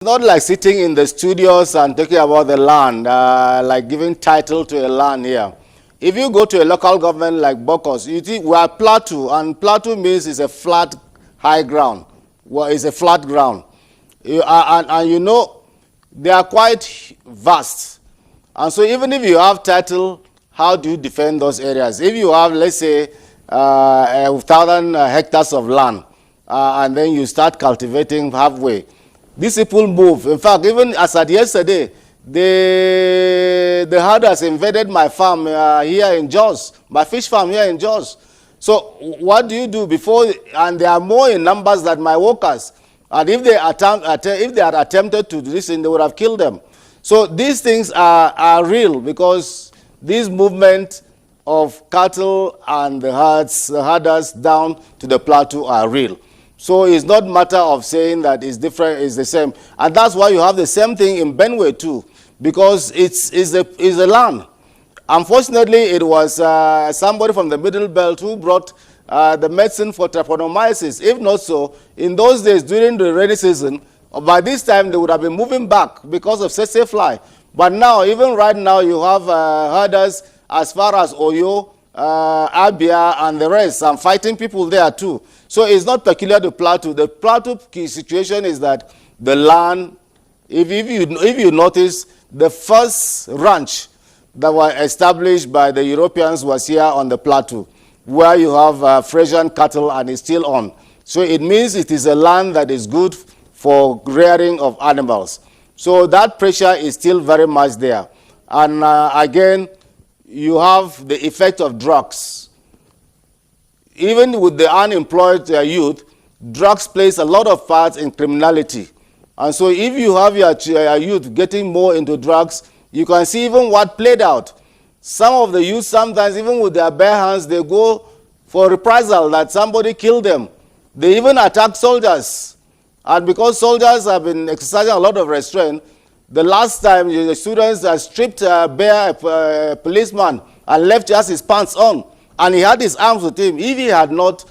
Not like sitting in the studios and talking about the land, like giving title to a land here. If you go to a local government like Bokos, you see we are plateau, and plateau means it's a flat, high ground. Well, it's a flat ground. And you know, they are quite vast. And so even if you have title, how do you defend those areas? If you have, let's say, 1,000 hectares of land, and then you start cultivating halfway, these people move. In fact, even as at yesterday, the herders invaded my farm here in Jos, my fish farm here in Jos. So what do you do before? And they are more in numbers than my workers. And if they had attempted to do this, they would have killed them. So these things are real, because this movement of cattle and the herders down to the plateau are real. So it's not a matter of saying that it's different, it's the same. And that's why you have the same thing in Benue too, because it's a land. Unfortunately, it was somebody from the Middle Belt who brought the medicine for trypanosomiasis. If not so, in those days during the rainy season, by this time they would have been moving back because of tsetse fly. But now, even right now, you have herders as far as Oyo, Abia, and the rest, and fighting people there too. So it's not peculiar to Plateau. The Plateau key situation is that the land, if you notice, the first ranch that was established by the Europeans was here on the Plateau, where you have Frisian cattle, and it's still on. So it means it is a land that is good for rearing of animals. So that pressure is still very much there. And again, you have the effect of drugs. Even with the unemployed youth, drugs plays a lot of parts in criminality. And so if you have your youth getting more into drugs, you can see even what played out. Some of the youth, sometimes even with their bare hands, they go for reprisal that somebody killed them. They even attack soldiers. And because soldiers have been exercising a lot of restraint, the last time the students stripped bare a policeman and left just his pants on, and he had his arms with him. If he had not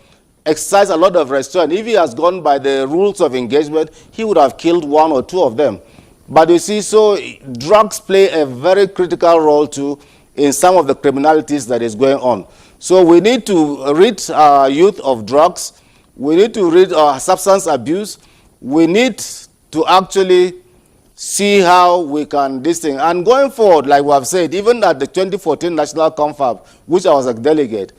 exercised a lot of restraint, if he has gone by the rules of engagement, he would have killed one or two of them. But you see, so drugs play a very critical role too in some of the criminalities that is going on. So we need to rid our youth of drugs. We need to rid our substance abuse. We need to actually see how we can this thing. And going forward, like we have said, even at the 2014 National Confab, which I was a delegate,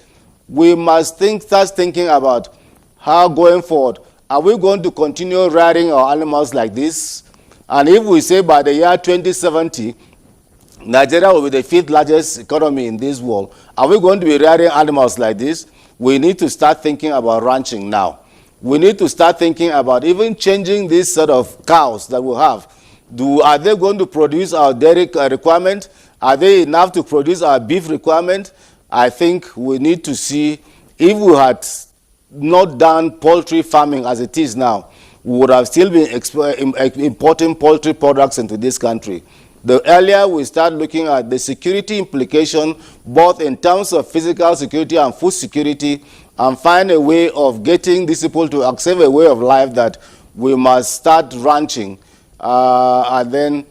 we must start thinking about how going forward, are we going to continue rearing our animals like this? And if we say by the year 2070, Nigeria will be the 5th largest economy in this world, are we going to be rearing animals like this? We need to start thinking about ranching now. We need to start thinking about even changing this sort of cows that we have. Are they going to produce our dairy requirement? Are they enough to produce our beef requirement? I think we need to see, if we had not done poultry farming as it is now, we would have still been importing poultry products into this country. The earlier we start looking at the security implication, both in terms of physical security and food security, and find a way of getting these people to accept a way of life that we must start ranching, and then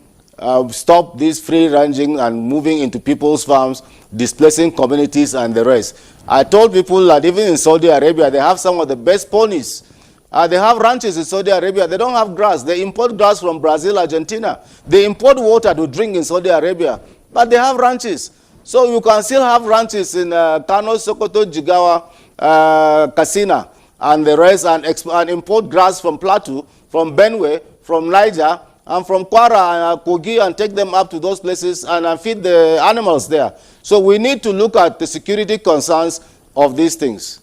stop this free ranging and moving into people's farms, displacing communities and the rest. I told people that even in Saudi Arabia, they have some of the best ponies. They have ranches in Saudi Arabia. They don't have grass. They import grass from Brazil, Argentina. They import water to drink in Saudi Arabia, but they have ranches. So you can still have ranches in Kano, Sokoto, Jigawa, Katsina, and the rest, and import grass from Plateau, from Benue, from Niger, and from Kwara and Kogi, and take them up to those places and feed the animals there. So we need to look at the security concerns of these things.